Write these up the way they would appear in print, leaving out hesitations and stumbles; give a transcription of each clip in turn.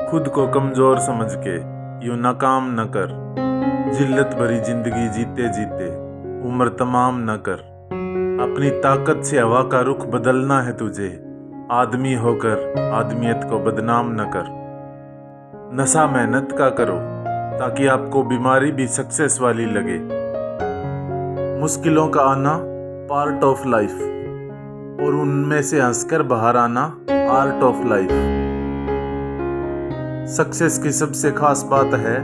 खुद को कमजोर समझ के यूं नाकाम न कर। जिल्लत भरी जिंदगी जीते जीते उम्र तमाम न कर। अपनी ताकत से हवा का रुख बदलना है तुझे। आदमी होकर आदमियत को बदनाम न कर। नशा मेहनत का करो ताकि आपको बीमारी भी सक्सेस वाली लगे। मुश्किलों का आना पार्ट ऑफ लाइफ और उनमें से हंसकर बाहर आना आर्ट ऑफ लाइफ। सक्सेस की सबसे खास बात है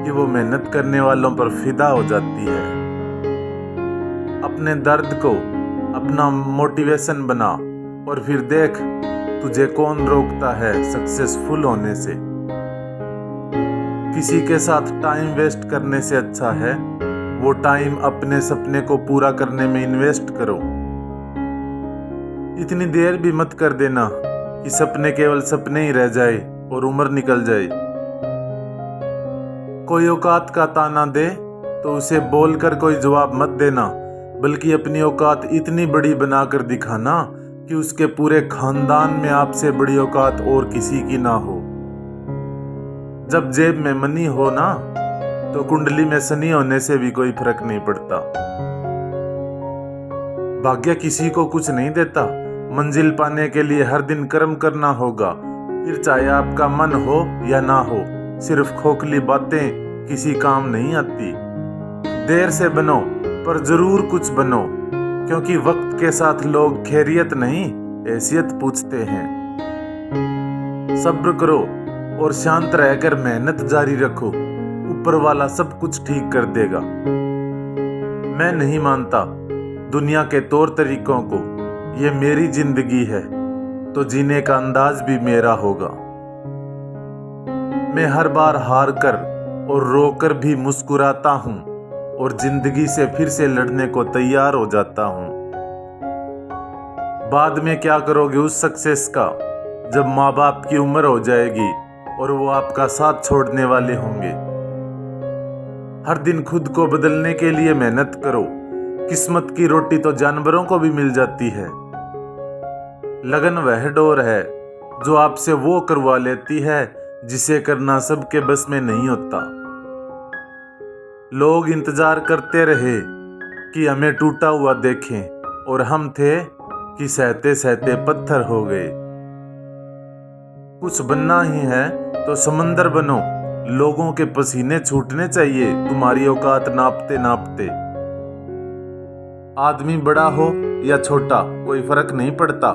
कि वो मेहनत करने वालों पर फिदा हो जाती है। अपने दर्द को अपना मोटिवेशन बना और फिर देख तुझे कौन रोकता है सक्सेसफुल होने से। किसी के साथ टाइम वेस्ट करने से अच्छा है वो टाइम अपने सपने को पूरा करने में इन्वेस्ट करो। इतनी देर भी मत कर देना कि सपने केवल सपने ही रह जाए और उम्र निकल जाए। कोई औकात का ताना दे तो उसे बोलकर कोई जवाब मत देना, बल्कि अपनी औकात इतनी बड़ी बनाकर दिखाना कि उसके पूरे खानदान में आपसे बड़ी औकात और किसी की ना हो। जब जेब में मनी हो ना तो कुंडली में शनि होने से भी कोई फर्क नहीं पड़ता। भाग्य किसी को कुछ नहीं देता। मंजिल पाने के लिए हर दिन कर्म करना होगा, फिर चाहे आपका मन हो या ना हो। सिर्फ खोखली बातें किसी काम नहीं आती। देर से बनो पर जरूर कुछ बनो, क्योंकि वक्त के साथ लोग खैरियत नहीं हैसियत पूछते हैं। सब्र करो और शांत रहकर मेहनत जारी रखो। ऊपर वाला सब कुछ ठीक कर देगा। मैं नहीं मानता दुनिया के तौर तरीकों को। ये मेरी जिंदगी है तो जीने का अंदाज भी मेरा होगा। मैं हर बार हार कर और रोकर भी मुस्कुराता हूं और जिंदगी से फिर से लड़ने को तैयार हो जाता हूं। बाद में क्या करोगे उस सक्सेस का, जब माँ बाप की उम्र हो जाएगी और वो आपका साथ छोड़ने वाले होंगे। हर दिन खुद को बदलने के लिए मेहनत करो। किस्मत की रोटी तो जानवरों को भी मिल जाती है। लगन वह डोर है जो आपसे वो करवा लेती है जिसे करना सबके बस में नहीं होता। लोग इंतजार करते रहे कि हमें टूटा हुआ देखें और हम थे कि सहते सहते पत्थर हो गए। कुछ बनना ही है तो समंदर बनो। लोगों के पसीने छूटने चाहिए तुम्हारी औकात नापते नापते। आदमी बड़ा हो या छोटा कोई फर्क नहीं पड़ता,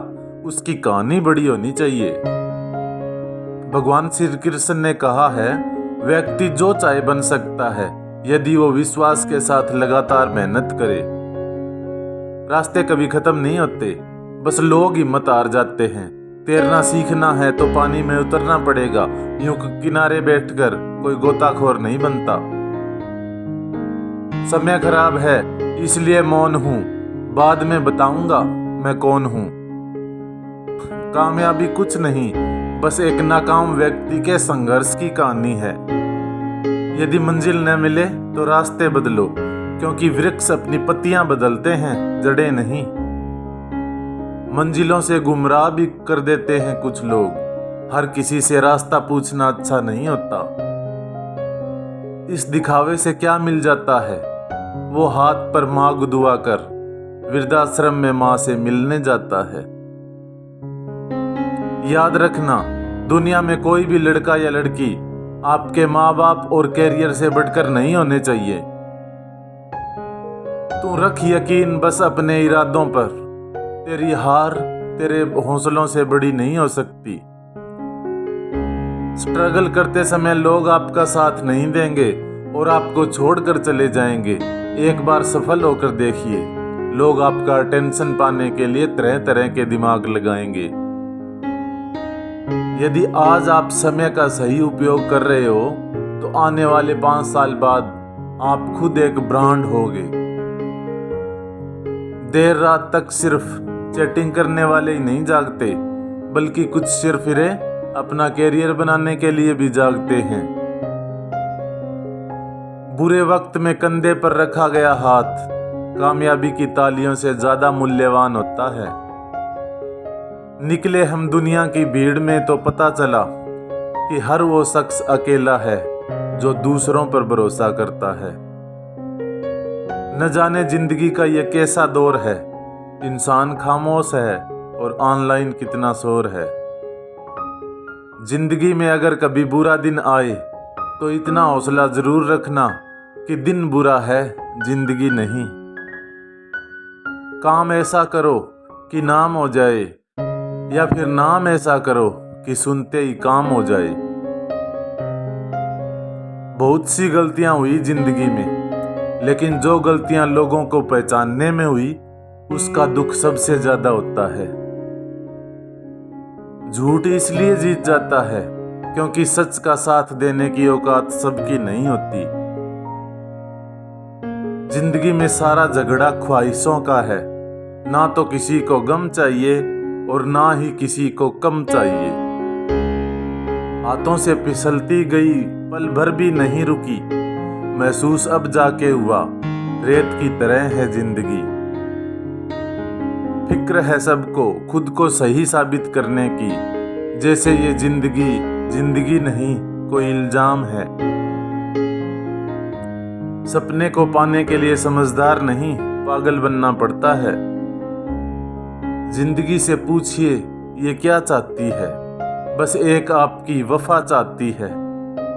उसकी कहानी बड़ी होनी चाहिए। भगवान श्री कृष्ण ने कहा है व्यक्ति जो चाहे बन सकता है यदि वो विश्वास के साथ लगातार मेहनत करे। रास्ते कभी खत्म नहीं होते, बस लोग हिम्मत हार जाते हैं। तैरना सीखना है तो पानी में उतरना पड़ेगा। यूं किनारे बैठकर कोई गोताखोर नहीं बनता। समय खराब है इसलिए मौन हूं, बाद में बताऊंगा मैं कौन हूं। कामयाबी कुछ नहीं, बस एक नाकाम व्यक्ति के संघर्ष की कहानी है। यदि मंजिल न मिले तो रास्ते बदलो, क्योंकि वृक्ष अपनी पत्तियां बदलते हैं, जड़ें नहीं। मंजिलों से गुमराह भी कर देते हैं कुछ लोग। हर किसी से रास्ता पूछना अच्छा नहीं होता। इस दिखावे से क्या मिल जाता है, वो हाथ पर मांग दुआ कर वृद्धाश्रम में मां से मिलने जाता है। याद रखना दुनिया में कोई भी लड़का या लड़की आपके माँ बाप और कैरियर से बढ़कर नहीं होने चाहिए। तू रख यकीन बस अपने इरादों पर। तेरी हार तेरे हौसलों से बड़ी नहीं हो सकती। स्ट्रगल करते समय लोग आपका साथ नहीं देंगे और आपको छोड़कर चले जाएंगे। एक बार सफल होकर देखिए, लोग आपका अटेंशन पाने के लिए तरह तरह के दिमाग लगाएंगे। यदि आज आप समय का सही उपयोग कर रहे हो तो आने वाले 5 साल बाद आप खुद एक ब्रांड होगे। देर रात तक सिर्फ चैटिंग करने वाले ही नहीं जागते, बल्कि कुछ सिरफिरे अपना कैरियर बनाने के लिए भी जागते हैं। बुरे वक्त में कंधे पर रखा गया हाथ कामयाबी की तालियों से ज्यादा मूल्यवान होता है। निकले हम दुनिया की भीड़ में तो पता चला कि हर वो शख्स अकेला है जो दूसरों पर भरोसा करता है। न जाने जिंदगी का ये कैसा दौर है, इंसान खामोश है और ऑनलाइन कितना शोर है। जिंदगी में अगर कभी बुरा दिन आए तो इतना हौसला जरूर रखना कि दिन बुरा है, जिंदगी नहीं। काम ऐसा करो कि नाम हो जाए, या फिर नाम ऐसा करो कि सुनते ही काम हो जाए। बहुत सी गलतियां हुई जिंदगी में, लेकिन जो गलतियां लोगों को पहचानने में हुई उसका दुख सबसे ज्यादा होता है। झूठ इसलिए जीत जाता है क्योंकि सच का साथ देने की औकात सबकी नहीं होती। जिंदगी में सारा झगड़ा ख्वाहिशों का है, ना तो किसी को गम चाहिए और ना ही किसी को कम चाहिए। हाथों से फिसलती गई पल भर भी नहीं रुकी, महसूस अब जाके हुआ रेत की तरह है जिंदगी। फिक्र है सबको खुद को सही साबित करने की, जैसे ये जिंदगी जिंदगी नहीं कोई इल्जाम है। सपने को पाने के लिए समझदार नहीं पागल बनना पड़ता है। जिंदगी से पूछिए ये क्या चाहती है, बस एक आपकी वफा चाहती है।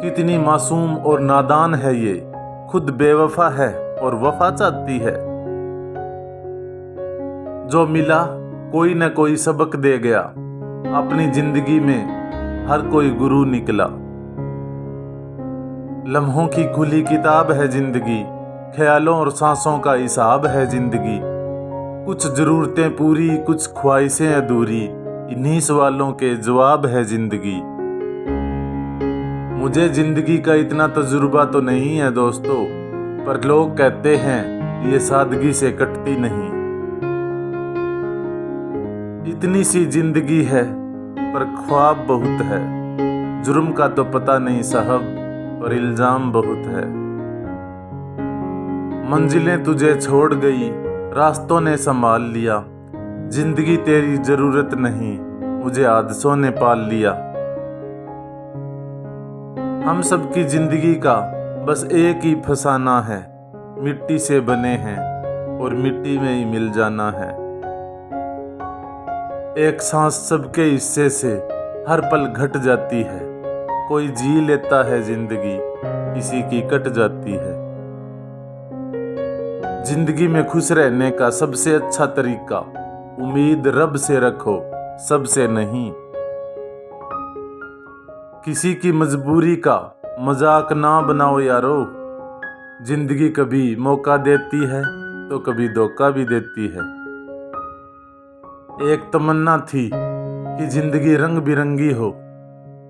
कितनी मासूम और नादान है ये, खुद बेवफा है और वफा चाहती है। जो मिला कोई न कोई सबक दे गया, अपनी जिंदगी में हर कोई गुरु निकला। लम्हों की खुली किताब है जिंदगी, ख्यालों और सांसों का हिसाब है जिंदगी। कुछ जरूरतें पूरी कुछ ख्वाहिशें अधूरी, इन्हीं सवालों के जवाब है जिंदगी। मुझे जिंदगी का इतना तजुर्बा तो नहीं है दोस्तों, पर लोग कहते हैं ये सादगी से कटती नहीं। इतनी सी जिंदगी है पर ख्वाब बहुत है, जुर्म का तो पता नहीं साहब पर इल्जाम बहुत है। मंजिलें तुझे छोड़ गई रास्तों ने संभाल लिया, जिंदगी तेरी जरूरत नहीं मुझे हादसों ने पाल लिया। हम सबकी जिंदगी का बस एक ही फसाना है, मिट्टी से बने हैं और मिट्टी में ही मिल जाना है। एक सांस सबके हिस्से से हर पल घट जाती है, कोई जी लेता है जिंदगी किसी की कट जाती है। जिंदगी में खुश रहने का सबसे अच्छा तरीका, उम्मीद रब से रखो सबसे नहीं। किसी की मजबूरी का मजाक ना बनाओ यारो, जिंदगी कभी मौका देती है तो कभी धोखा भी देती है। एक तमन्ना थी कि जिंदगी रंग बिरंगी हो,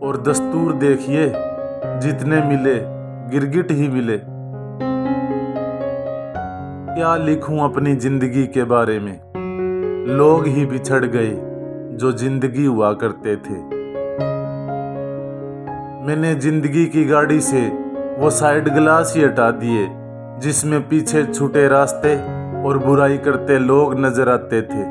और दस्तूर देखिए जितने मिले गिरगिट ही मिले। क्या लिखूं अपनी जिंदगी के बारे में, लोग ही बिछड़ गए जो जिंदगी हुआ करते थे। मैंने जिंदगी की गाड़ी से वो साइड ग्लास ही हटा दिए, जिसमें पीछे छूटे रास्ते और बुराई करते लोग नजर आते थे।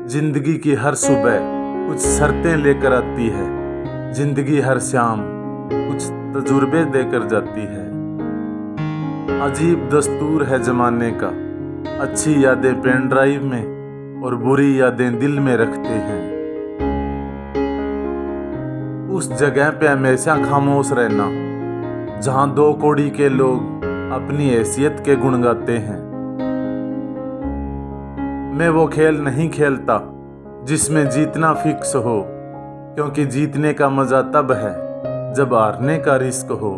जिंदगी की हर सुबह कुछ शर्तें लेकर आती है, जिंदगी हर शाम कुछ तजुर्बे देकर जाती है। अजीब दस्तूर है जमाने का, अच्छी यादें पेन ड्राइव में और बुरी यादें दिल में रखते हैं। उस जगह पे हमेशा खामोश रहना जहां दो कौड़ी के लोग अपनी हैसियत के गुण गाते हैं। मैं वो खेल नहीं खेलता जिसमें जीतना फिक्स हो, क्योंकि जीतने का मजा तब है जब हारने का रिस्क हो।